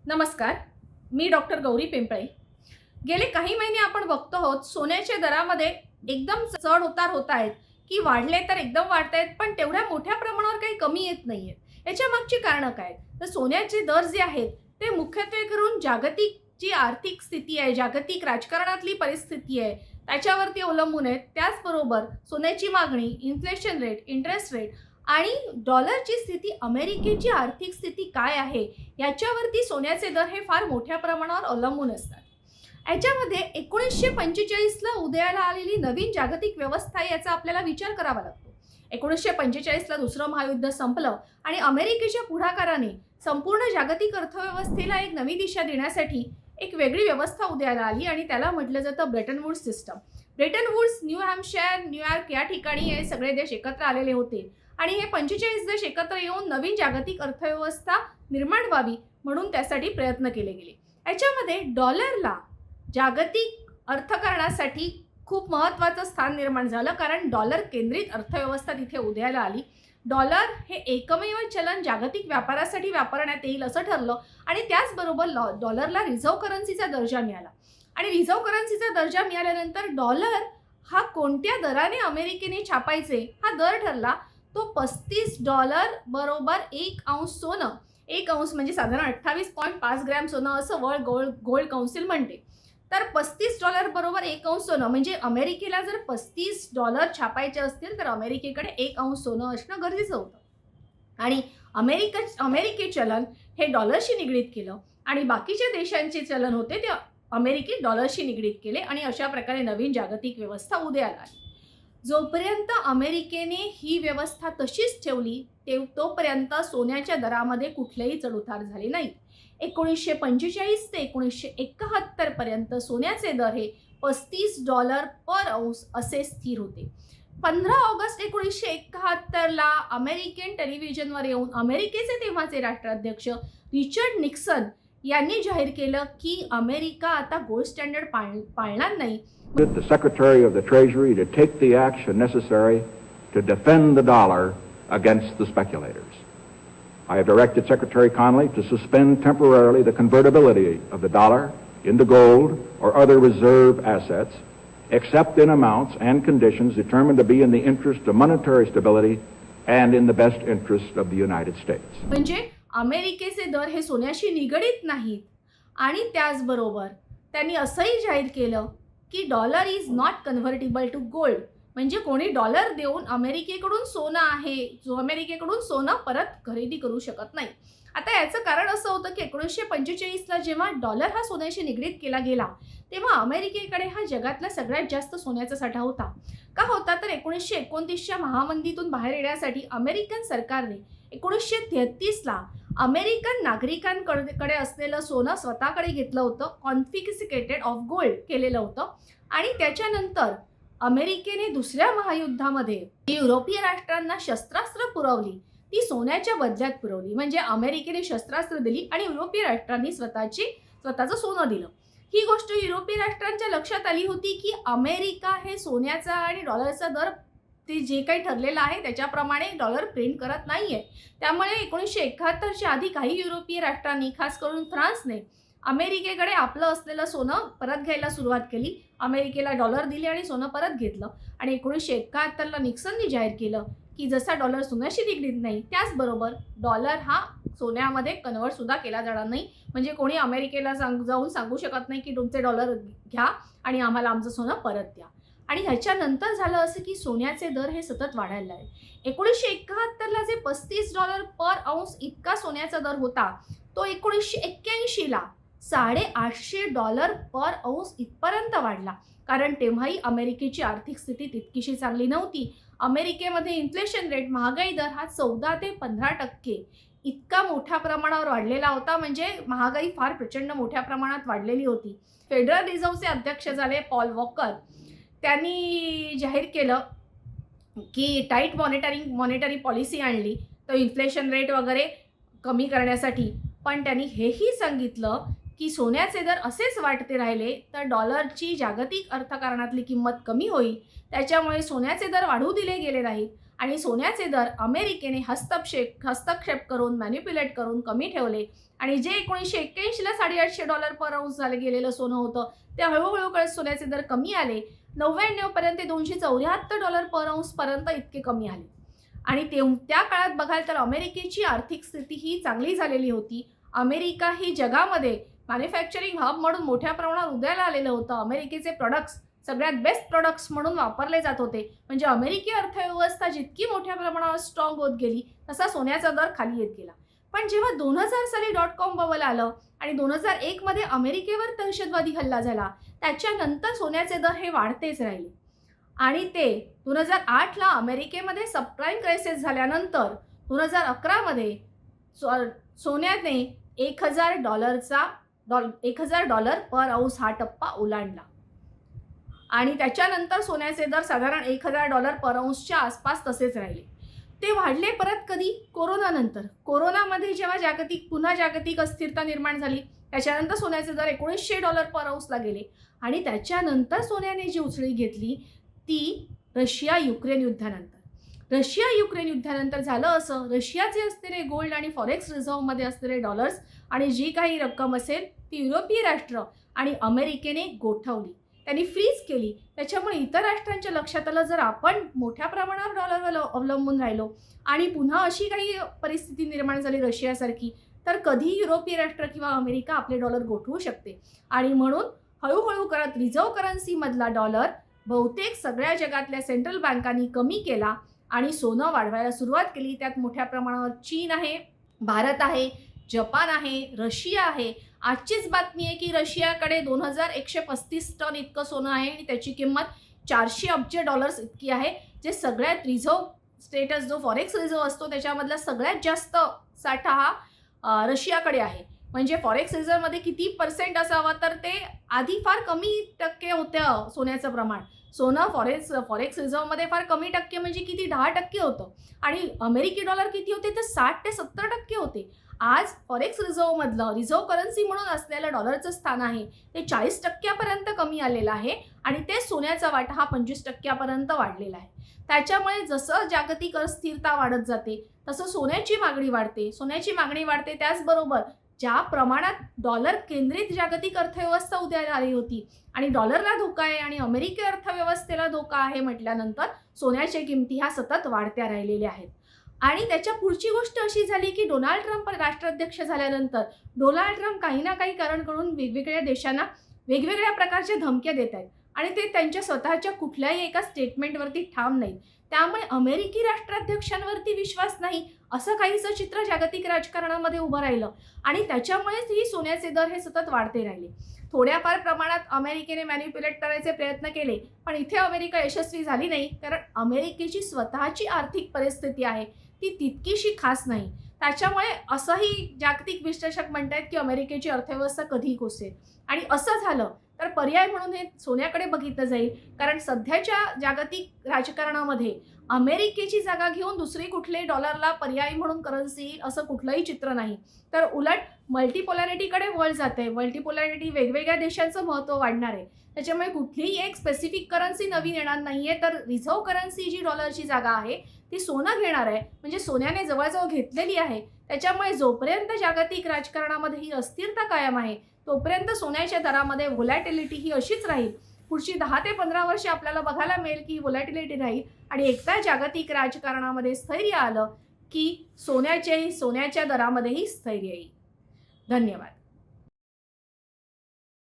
नमस्कार. मी डॉक्टर गौरी पिंपळे. गेले काही महिने आपण बघतो आहोत सोन्याच्या दरामध्ये एकदम चढ उतार होत आहेत की वाढले तर एकदम वाढत आहेत, पण तेवढ्या मोठ्या प्रमाणावर काही कमी येत नाही आहेत. याच्या मागची कारणं काय? तर सोन्याचे दर जे आहेत ते मुख्यत्वे करून जागतिक जी आर्थिक स्थिती आहे, जागतिक राजकारणातली परिस्थिती आहे त्याच्यावरती अवलंबून आहेत. त्याचबरोबर सोन्याची मागणी, इन्फ्लेशन रेट, इंटरेस्ट रेट आणि डॉलरची स्थिती, अमेरिकेची आर्थिक स्थिती काय आहे याच्यावरती सोन्याचे दर हे फार मोठ्या प्रमाणावर अवलंबून असतात. याच्यामध्ये 1945ला उदयाला आलेली नवीन जागतिक व्यवस्था याचा आपल्याला विचार करावा लागतो. 1945ला दुसरं महायुद्ध संपलं आणि अमेरिकेच्या पुढाकाराने संपूर्ण जागतिक अर्थव्यवस्थेला एक नवी दिशा देण्यासाठी एक वेगळी व्यवस्था उदयाला आली आणि त्याला म्हटलं जातं Brayton woods system. Brayton woods, new Hampshire, New York या ठिकाणी हे सगळे देश एकत्र आलेले होते आणि हे 45 देश एकत्र येऊन नवीन जागतिक अर्थव्यवस्था निर्माण व्हावी म्हणून त्यासाठी प्रयत्न केले गेले. याच्यामध्ये डॉलरला जागतिक अर्थकारणासाठी खूप महत्त्वाचं स्थान निर्माण झालं, कारण डॉलर केंद्रित अर्थव्यवस्था तिथे उदयाला आली. डॉलर हे एकमेव चलन जागतिक व्यापारासाठी वापरण्यात येईल असं ठरलं आणि त्याचबरोबर डॉलरला रिझर्व्ह करन्सीचा दर्जा मिळाला. आणि रिझर्व्ह करन्सीचा दर्जा मिळाल्यानंतर डॉलर हा कोणत्या दराने अमेरिकेने छापायचे हा दर ठरला. तो $35 बरोबर 1 औंस सोनं, 1 औंस म्हणजे साधारण 28.5 ग्रॅम सोनं असं वर्ल्ड गोल्ड काउन्सिल म्हणते. तर $35 बरोबर 1 औंस सोनं म्हणजे अमेरिकेला जर $35 छापायचे असतील तर अमेरिकेकडे 1 औंस सोनं असणं गरजेचं होतं. आणि अमेरिकी चलन हे डॉलरशी निगडीत केलं आणि बाकीच्या देशांचे चलन होते ते अमेरिकी डॉलरशी निगडीत केले आणि अशा प्रकारे नवीन जागतिक व्यवस्था उदयाला आली. जोपर्यंत अमेरिकेने ही व्यवस्था तशीच ठेवली तोपर्यंत सोन्याच्या दरामध्ये कुठलेही चढउतार झाले नाही. 1945 ते 1971 पर्यंत सोन्याचे दर हे $35 पर औंस असे स्थिर होते. 15 ऑगस्ट 1971ला अमेरिकन टेलिव्हिजनवर येऊन अमेरिकेचे तेव्हाचे राष्ट्राध्यक्ष रिचर्ड निक्सन यांनी जाहीर केलं की अमेरिका आता गोल्ड स्टँडर्ड पाळणार नाही. The Secretary of the Treasury to take the action necessary to defend the dollar against the speculators. I have directed Secretary Connally to suspend temporarily the convertibility of the dollar into gold or other reserve assets, except in amounts and conditions determined to be in the interest of monetary stability and in the best interest of the United States. म्हणजे अमेरिकेचे दर हे सोन्याशी निगडीत नाहीत आणि त्याचबरोबर त्यांनी असंही जाहीर केलं की dollar is not convertible to gold, म्हणजे कोणी डॉलर देऊन अमेरिकेकडून सोनं आहे जो अमेरिकेकडून सोनं परत खरेदी करू शकत नाही. आता याचं कारण असं होतं की 1945ला जेव्हा डॉलर हा सोन्याशी निगडीत केला गेला तेव्हा अमेरिकेकडे हा जगातला सगळ्यात जास्त सोन्याचा साठा होता. का होता तर 1929च्या महामंदीतून बाहेर येण्यासाठी अमेरिकन सरकारने 1933ला अमेरिकन नागरिकांकडे असलेलं सोनं स्वतःकडे घेतलं होतं, कॉन्फिस्केटेड ऑफ गोल्ड केलेलं होतं. आणि त्याच्यानंतर अमेरिकेने दुसऱ्या महायुद्धामध्ये युरोपीय राष्ट्रांना शस्त्रास्त्र पुरवली ती सोन्याच्या बदल्यात पुरवली. म्हणजे अमेरिकेने शस्त्रास्त्र दिली आणि युरोपीय राष्ट्रांनी स्वतःचं सोनं दिलं. ही गोष्ट युरोपीय राष्ट्रांच्या लक्षात आली होती की अमेरिका हे सोन्याचा आणि डॉलरचा दर ते जे काही ठरलेलं आहे त्याच्याप्रमाणे डॉलर प्रिंट करत नाहीये. त्यामुळे 1971च्या आधी काही युरोपीय राष्ट्रांनी, खास करून फ्रान्सने, अमेरिकेकडे आपलं असलेलं सोनं परत घ्यायला सुरुवात केली. अमेरिकेला डॉलर दिले आणि सोनं परत घेतलं आणि 1971ला निक्सननी जाहीर केलं की जसा डॉलर सोन्याशी निगडीत नाही त्याचबरोबर डॉलर हा सोन्यामध्ये कन्वर्ट सुद्धा केला जाणार नाही. म्हणजे कोणी अमेरिकेला जाऊन सांगू शकत नाही की तुमचे डॉलर घ्या आणि आम्हाला आमचं सोनं परत द्या. आणि ह्याच्यानंतर झालं असं की सोन्याचे दर हे सतत वाढायला लागले. 1971ला जे $35 पर औंस इतका सोन्याचा दर होता तो 1981ला $850 पर औंस इथपर्यंत वाढला. कारण तेव्हाही अमेरिकेची आर्थिक स्थिती तितकीशी चांगली नव्हती. अमेरिकेमध्ये इन्फ्लेशन रेट, महागाई दर हा 14 ते 15% इतका मोठ्या प्रमाणावर वाढलेला होता. म्हणजे महागाई फार प्रचंड मोठ्या प्रमाणात वाढलेली होती. फेडरल रिझर्व्हचे अध्यक्ष झाले पॉल वॉकर. त्यांनी जाहीर केलं की टाईट मॉनिटरी पॉलिसी आणली तर इन्फ्लेशन रेट वगैरे कमी करण्यासाठी. पण त्यांनी हेही सांगितलं की सोन्याचे दर असेच वाढते राहिले तर डॉलरची जागतिक अर्थकारणातली किंमत कमी होईल. त्याच्यामुळे सोन्याचे दर वाढू दिले गेले नाहीत आणि सोन्याचे दर अमेरिकेने हस्तक्षेप करून मॅन्युप्युलेट करून कमी ठेवले आणि जे 1981ला $850 पर औंस झालं गेलेलं सोनं होतं ते हळूहळू कळत सोन्याचे दर कमी आले. 99 पर्यंत $274 पर औंस पर्यंत इतके कमी आले. आणि त्या काळात बघाल तर अमेरिकेची आर्थिक स्थिती ही चांगली झालेली होती. अमेरिका ही जगामध्ये मॅन्युफॅक्चरिंग हब म्हणून मोठ्या प्रमाणात उदयाला आलेलं होतं. अमेरिकेचे प्रोडक्ट्स सगळ्यात बेस्ट प्रोडक्ट्स म्हणून वापरले जात होते. म्हणजे अमेरिकी अर्थव्यवस्था जितकी मोठ्या प्रमाणावर स्ट्रॉंग होत गेली तसा सोन्याचा दर खाली येत गेला. पण जेव्हा 2000 साली .com बबल आलं आणि 2001 मध्ये अमेरिकेवर दहशतवादी हल्ला झाला त्याच्यानंतर सोन्याचे दर हे वाढतेच राहिले. आणि ते 2008ला अमेरिकेमध्ये सबप्राईम क्रायसिस झाल्यानंतर 2011 मध्ये सोन्याने $1000 पर औंस हा टप्पा ओलांडला आणि त्याच्यानंतर सोन्याचे दर साधारण $1000 पर औंसच्या आसपास तसेच राहिले. ते वाढले परत कधी? कोरोनानंतर. कोरोनामध्ये जेव्हा पुन्हा जागतिक अस्थिरता निर्माण झाली त्याच्यानंतर सोन्याचे दर $1900 पर औंसला गेले आणि त्याच्यानंतर सोन्याने जी उचळी घेतली ती रशिया युक्रेन युद्धानंतर झालं असं, रशियाचे असलेले गोल्ड आणि फॉरेक्स रिझर्व्हमध्ये असलेले डॉलर्स आणि जी काही रक्कम असेल ती युरोपीय राष्ट्र आणि अमेरिकेने गोठवली, त्यांनी फ्रीज केली. त्याच्यामुळे इतर राष्ट्रांच्या लक्षात आलं जर आपण मोठ्या प्रमाणावर डॉलरवर अवलंबून राहिलो आणि पुन्हा अशी काही परिस्थिती निर्माण झाली रशियासारखी तर कधी युरोपीय राष्ट्र किंवा अमेरिका आपले डॉलर गोठवू शकते. आणि म्हणून हळूहळू करत रिझर्व्ह करन्सीमधला डॉलर बहुतेक सगळ्या जगातल्या सेंट्रल बँकांनी कमी केला आणि सोनं वाढवायला सुरुवात केली. त्यात मोठ्या प्रमाणावर चीन आहे, भारत आहे, जपान आहे, रशिया आहे. आजचीच बातमी आहे की रशियाकडे 2135 टन इतकं सोनं आहे आणि त्याची किंमत $400 अब्ज इतकी आहे, जे सगळ्यात रिझर्व्ह स्टेटस जो फॉरेक्स रिझर्व्ह असतो त्याच्यामधला सगळ्यात जास्त साठा हा रशियाकडे आहे. म्हणजे फॉरेक्स रिझर्व्हमध्ये किती % असावा तर ते आधी फार कमी टक्के होतं सोन्याचं प्रमाण. सोनं फॉरेक्स रिझर्व्हमध्ये फार कमी टक्के म्हणजे किती 10% होतं आणि अमेरिकी डॉलर किती होते तर 60 ते 70% होते. आज फॉरेक्स रिझर्व्हमधलं रिझर्व्ह करन्सी म्हणून असलेलं डॉलरचं स्थान आहे ते 40% कमी आलेलं आहे आणि ते सोन्याचा वाटा हा 25% वाढलेला आहे. त्याच्यामुळे जसं जागतिक अस्थिरता वाढत जाते तसं सोन्याची मागणी वाढते. त्याचबरोबर ज्या प्रमाणात डॉलर केंद्रित जागतिक अर्थव्यवस्था उदयाला आली होती आणि डॉलरला धोका आहे आणि अमेरिकी अर्थव्यवस्थेला धोका आहे म्हटल्यानंतर सोन्याच्या किमती ह्या सतत वाढत्या राहिलेल्या आहेत. आणि त्याच्या पुढची गोष्ट अशी झाली की डोनाल्ड ट्रम्प राष्ट्राध्यक्ष झाल्यानंतर डोनाल्ड ट्रम्प काही ना काही कारण करून वेगवेगळ्या देशांना वेगवेगळ्या प्रकारच्या धमक्या देत आहेत आणि ते त्यांच्या स्वतःच्या कुठल्याही एका स्टेटमेंटवरती ठाम नाहीत. त्यामुळे अमेरिकी राष्ट्राध्यक्षांवरती विश्वास नाही असं काहीसं चित्र जागतिक राजकारणामध्ये उभं राहिलं आणि त्याच्यामुळेच ही सोन्याचे दर हे सतत वाढते राहिले. थोड्याफार प्रमाणात अमेरिकेने मॅन्युप्युलेट करायचे प्रयत्न केले पण इथे अमेरिका यशस्वी झाली नाही, कारण अमेरिकेची स्वतःची आर्थिक परिस्थिती आहे ती तितकीशी खास नाही. त्याच्यामुळे असंही जागतिक विश्लेषक म्हणतात की अमेरिकेची अर्थव्यवस्था कधी कोसेल आणि असं झालं तर पर्याय म्हणून हे सोन्याकडे बघितलं जाईल, कारण सध्याच्या जागतिक राजकारणामध्ये अमेरिकेची जागा घेऊन दुसरी कुठले डॉलरला पर्यायी म्हणून करन्सी येईल असं कुठलंही चित्र नाही. तर उलट मल्टीपोलॅरिटीकडे वळ जाते. मल्टीपोलॅरिटी वेगवेगळ्या देशांचं महत्त्व वाढणार आहे. त्याच्यामुळे कुठलीही एक स्पेसिफिक करन्सी नवीन येणार नाही आहे, तर रिझर्व्ह करन्सी जी डॉलरची जागा आहे ती सोनं घेणार आहे. म्हणजे सोन्याने जवळजवळ घेतलेली आहे. त्याच्यामुळे जोपर्यंत जागतिक राजकारणामध्ये ही अस्थिरता कायम आहे तोपर्यंत सोन्याच्या दरामध्ये व्होलॅटिलिटी ही अशीच राहील. पुढची 10 ते 15 वर्षे आपल्याला बघायला मिळेल की व्होलॅटिलिटी राहील आणि एकदा जागतिक राजकारणामध्ये स्थैर्य आलं की सोन्याच्या दरामध्येही स्थैर्य येईल. धन्यवाद.